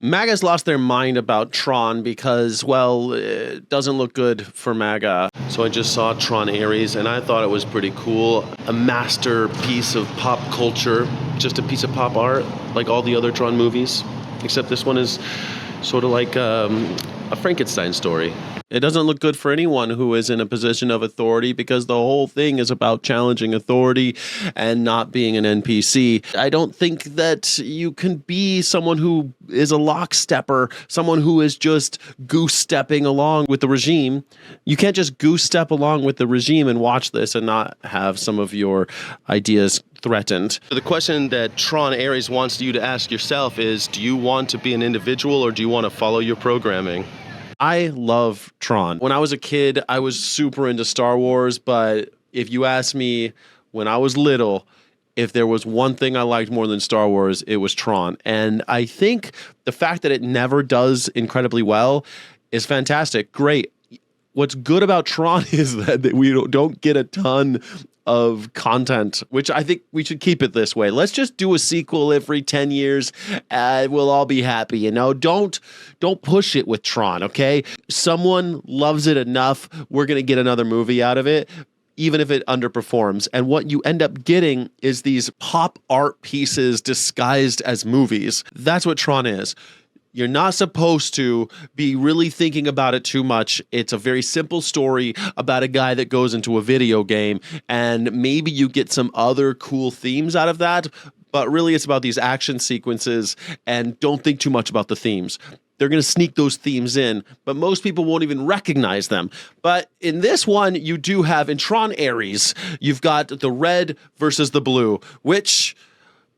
MAGA's lost their mind about Tron because, well, it doesn't look good for MAGA. So I just saw Tron Ares and I thought it was pretty cool. A masterpiece of pop culture, just a piece of pop art, like all the other Tron movies. Except this one is sort of like a Frankenstein story. It doesn't look good for anyone who is in a position of authority because the whole thing is about challenging authority and not being an NPC. I don't think that you can be someone who is a lockstepper, someone who is just goose-stepping along with the regime. You can't just goose-step along with the regime and watch this and not have some of your ideas threatened. The question that Tron Ares wants you to ask yourself is, do you want to be an individual or do you want to follow your programming? I love Tron. When I was a kid, I was super into Star Wars, but if you ask me when I was little, if there was one thing I liked more than Star Wars, it was Tron. And I think the fact that it never does incredibly well is fantastic. Great. What's good about Tron is that we don't get a ton of content, which I think we should keep it this way. Let's just do a sequel every 10 years and we'll all be happy. You know, don't push it with Tron, okay? Someone loves it enough, we're going to get another movie out of it, even if it underperforms. And what you end up getting is these pop art pieces disguised as movies. That's what Tron is. You're not supposed to be really thinking about it too much. It's a very simple story about a guy that goes into a video game, and maybe you get some other cool themes out of that, but really it's about these action sequences, and don't think too much about the themes. They're going to sneak those themes in, but most people won't even recognize them. But in this one, you do have, in Tron Ares, you've got the red versus the blue, which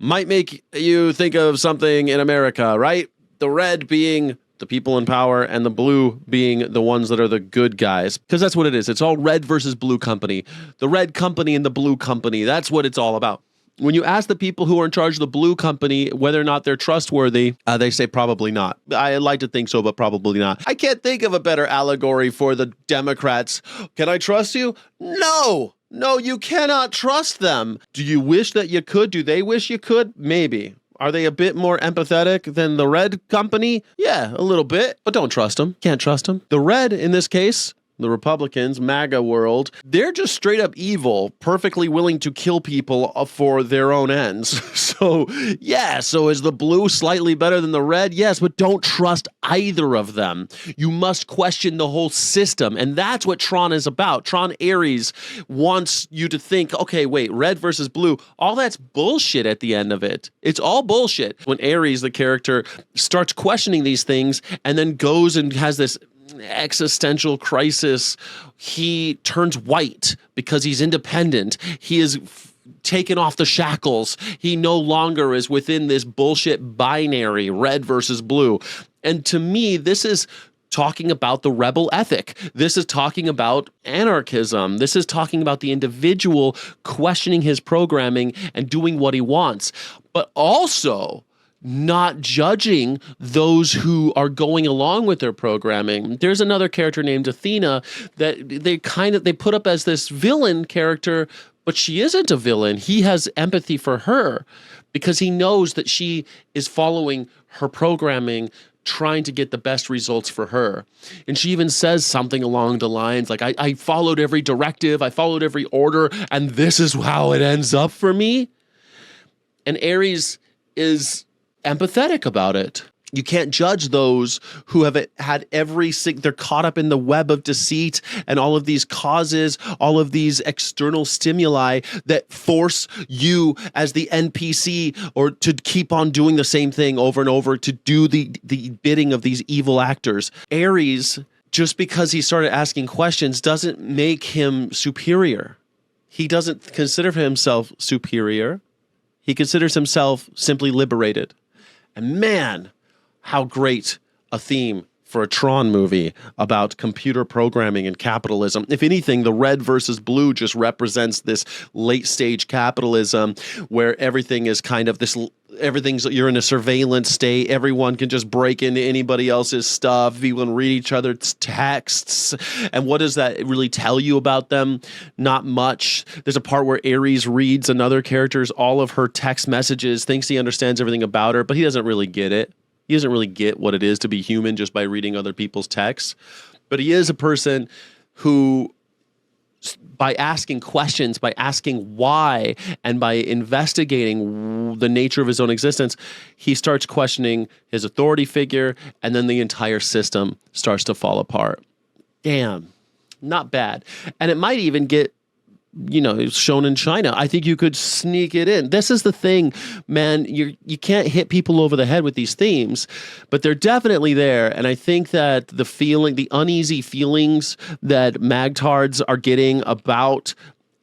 might make you think of something in America, right? The red being the people in power and the blue being the ones that are the good guys. Because that's what it is. It's all red versus blue company. The red company and the blue company. That's what it's all about. When you ask the people who are in charge of the blue company whether or not they're trustworthy, they say probably not. I like to think so, but probably not. I can't think of a better allegory for the Democrats. Can I trust you? No. No, you cannot trust them. Do you wish that you could? Do they wish you could? Maybe. Are they a bit more empathetic than the red company? Yeah, a little bit, but don't trust them. Can't trust them. The red, in this case, the Republicans, MAGA world, they're just straight up evil, perfectly willing to kill people for their own ends. So, yeah, so is the blue slightly better than the red? Yes, but don't trust either of them. You must question the whole system, and that's what Tron is about. Tron Ares wants you to think, okay, wait, red versus blue, all that's bullshit at the end of it. It's all bullshit. When Ares, the character, starts questioning these things and then goes and has this existential crisis, he turns white because he's independent. He is taken off the shackles. He no longer is within this bullshit binary, red versus blue. And to me, this is talking about the rebel ethic. This is talking about anarchism. This is talking about the individual questioning his programming and doing what he wants, but also not judging those who are going along with their programming. There's another character named Athena that they put up as this villain character, but she isn't a villain. He has empathy for her because he knows that she is following her programming, trying to get the best results for her. And she even says something along the lines like, I followed every directive, I followed every order, and this is how it ends up for me. And Ares is empathetic about it. You can't judge those who have had they're caught up in the web of deceit and all of these causes, all of these external stimuli that force you as the NPC or to keep on doing the same thing over and over, to do the bidding of these evil actors. Ares, just because he started asking questions, doesn't make him superior. He doesn't consider himself superior. He considers himself simply liberated. And man, how great a theme for a Tron movie about computer programming and capitalism. If anything, the red versus blue just represents this late stage capitalism where everything is kind of this, you're in a surveillance state. Everyone can just break into anybody else's stuff. People can read each other's texts. And what does that really tell you about them? Not much. There's a part where Ares reads another character's all of her text messages, thinks he understands everything about her, but he doesn't really get it. He doesn't really get what it is to be human just by reading other people's texts. But he is a person who, by asking questions, by asking why, and by investigating the nature of his own existence, he starts questioning his authority figure, and then the entire system starts to fall apart. Damn, not bad. And it might even get, shown in China. I think you could sneak it in. This is the thing, man. You can't hit people over the head with these themes, but they're definitely there. And I think that the uneasy feelings that magtards are getting about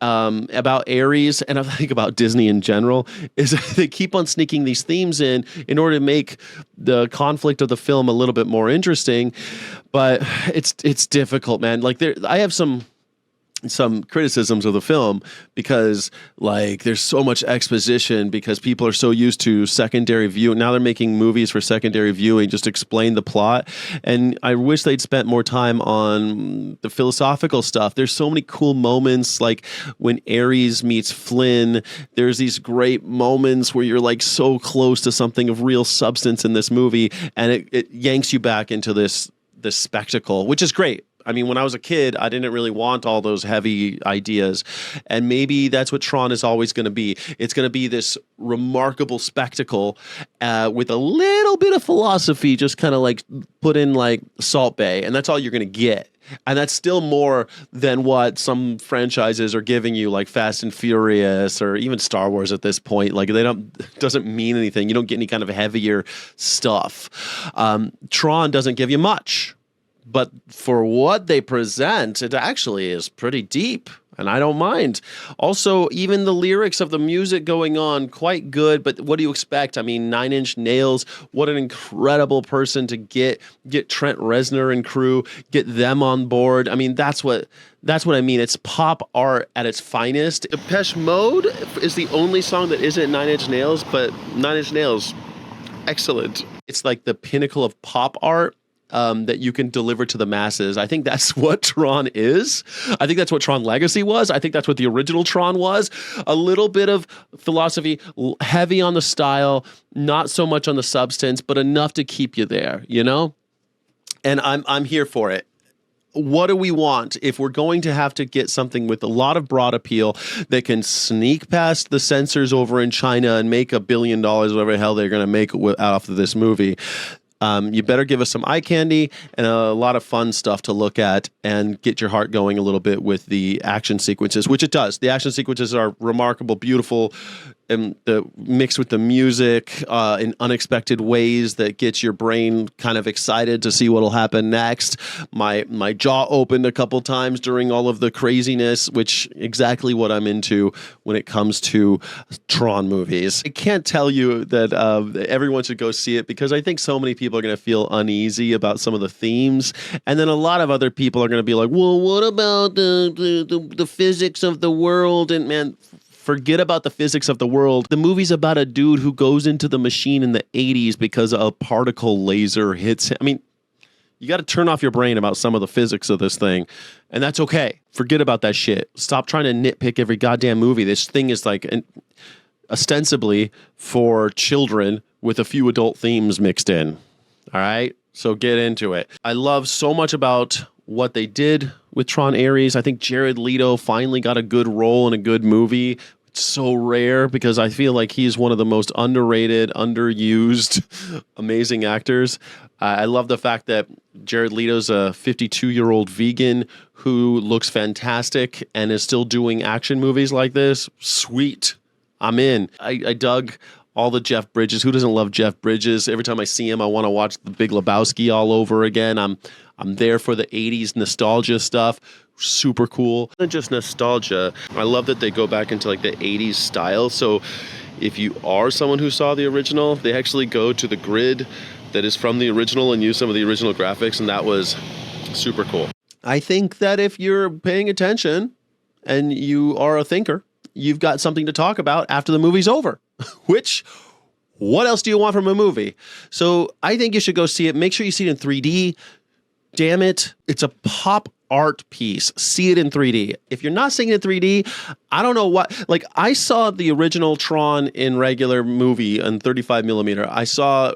Ares, and I think about Disney in general, is they keep on sneaking these themes in order to make the conflict of the film a little bit more interesting. But it's difficult, man. Like I have some criticisms of the film because there's so much exposition because people are so used to secondary view. Now they're making movies for secondary viewing, just explain the plot. And I wish they'd spent more time on the philosophical stuff. There's so many cool moments, like when Ares meets Flynn. There's these great moments where you're so close to something of real substance in this movie, and it yanks you back into this spectacle, which is great. I mean, when I was a kid, I didn't really want all those heavy ideas. And maybe that's what Tron is always going to be. It's going to be this remarkable spectacle with a little bit of philosophy, just kind of put in Salt Bae. And that's all you're going to get. And that's still more than what some franchises are giving you, like Fast and Furious or even Star Wars at this point. Doesn't mean anything. You don't get any kind of heavier stuff. Tron doesn't give you much. But for what they present, it actually is pretty deep, and I don't mind. Also, even the lyrics of the music going on, quite good, but what do you expect? I mean, Nine Inch Nails, what an incredible person to get Trent Reznor and crew, get them on board. I mean, that's what I mean. It's pop art at its finest. Depeche Mode is the only song that isn't Nine Inch Nails, but Nine Inch Nails, excellent. It's like the pinnacle of pop art. That you can deliver to the masses. I think that's what Tron is. I think that's what Tron Legacy was. I think that's what the original Tron was. A little bit of philosophy, heavy on the style, not so much on the substance, but enough to keep you there, And I'm here for it. What do we want if we're going to have to get something with a lot of broad appeal that can sneak past the censors over in China and make $1 billion, whatever the hell they're going to make off of this movie? You better give us some eye candy and a lot of fun stuff to look at and get your heart going a little bit with the action sequences, which it does. The action sequences are remarkable, beautiful, and mixed with the music in unexpected ways that gets your brain kind of excited to see what'll happen next. My jaw opened a couple times during all of the craziness, which exactly what I'm into when it comes to Tron movies. I can't tell you that everyone should go see it because I think so many people are going to feel uneasy about some of the themes, and then a lot of other people are going to be like, well, what about the physics of the world? And man, forget about the physics of the world. The movie's about a dude who goes into the machine in the 80s because a particle laser hits him. I mean, you got to turn off your brain about some of the physics of this thing, and that's okay. Forget about that shit. Stop trying to nitpick every goddamn movie. This thing is ostensibly for children with a few adult themes mixed in. All right? So get into it. I love so much about what they did with Tron Ares. I think Jared Leto finally got a good role in a good movie. It's so rare because I feel like he's one of the most underrated, underused, amazing actors. I love the fact that Jared Leto's a 52-year-old vegan who looks fantastic and is still doing action movies like this. Sweet. I'm in. I dug all the Jeff Bridges. Who doesn't love Jeff Bridges? Every time I see him, I want to watch The Big Lebowski all over again. I'm there for the 80s nostalgia stuff. Super cool. Not just nostalgia. I love that they go back into the 80s style. So if you are someone who saw the original, they actually go to the grid that is from the original and use some of the original graphics, and that was super cool. I think that if you're paying attention and you are a thinker, you've got something to talk about after the movie's over. Which, what else do you want from a movie? So I think you should go see it. Make sure you see it in 3D. Damn it. It's a pop art piece. See it in 3D. If you're not seeing it in 3D, I don't know what. Like, I saw the original Tron in regular movie in 35 millimeter. I saw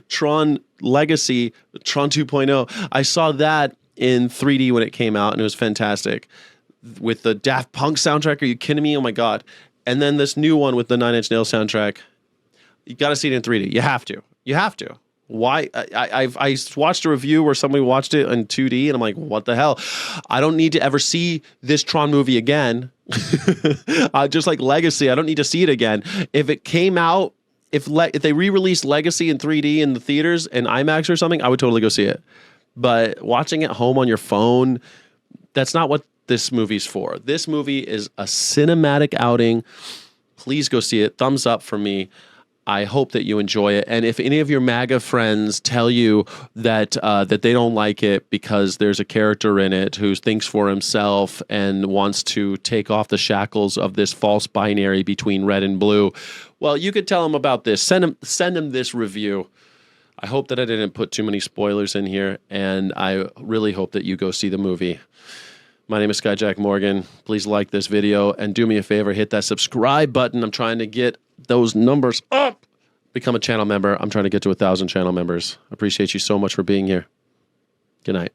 Tron Legacy, Tron 2.0. I saw that in 3D when it came out, and it was fantastic. With the Daft Punk soundtrack, are you kidding me? Oh my god! And then this new one with the Nine Inch Nails soundtrack. You got to see it in 3D. You have to. You have to. Why? I watched a review where somebody watched it in 2D, and I'm like, what the hell? I don't need to ever see this Tron movie again. Just like Legacy, I don't need to see it again. If it came out, if they re-released Legacy in 3D in the theaters and IMAX or something, I would totally go see it. But watching it home on your phone, that's not what this movie's for. This movie is a cinematic outing. Please go see it. Thumbs up for me. I hope that you enjoy it. And if any of your MAGA friends tell you that that they don't like it because there's a character in it who thinks for himself and wants to take off the shackles of this false binary between red and blue, well, you could tell them about this. Send them this review. I hope that I didn't put too many spoilers in here, and I really hope that you go see the movie. My name is Skyjack Morgan. Please like this video and do me a favor, hit that subscribe button. I'm trying to get those numbers up. Become a channel member. I'm trying to get to 1,000 channel members. Appreciate you so much for being here. Good night.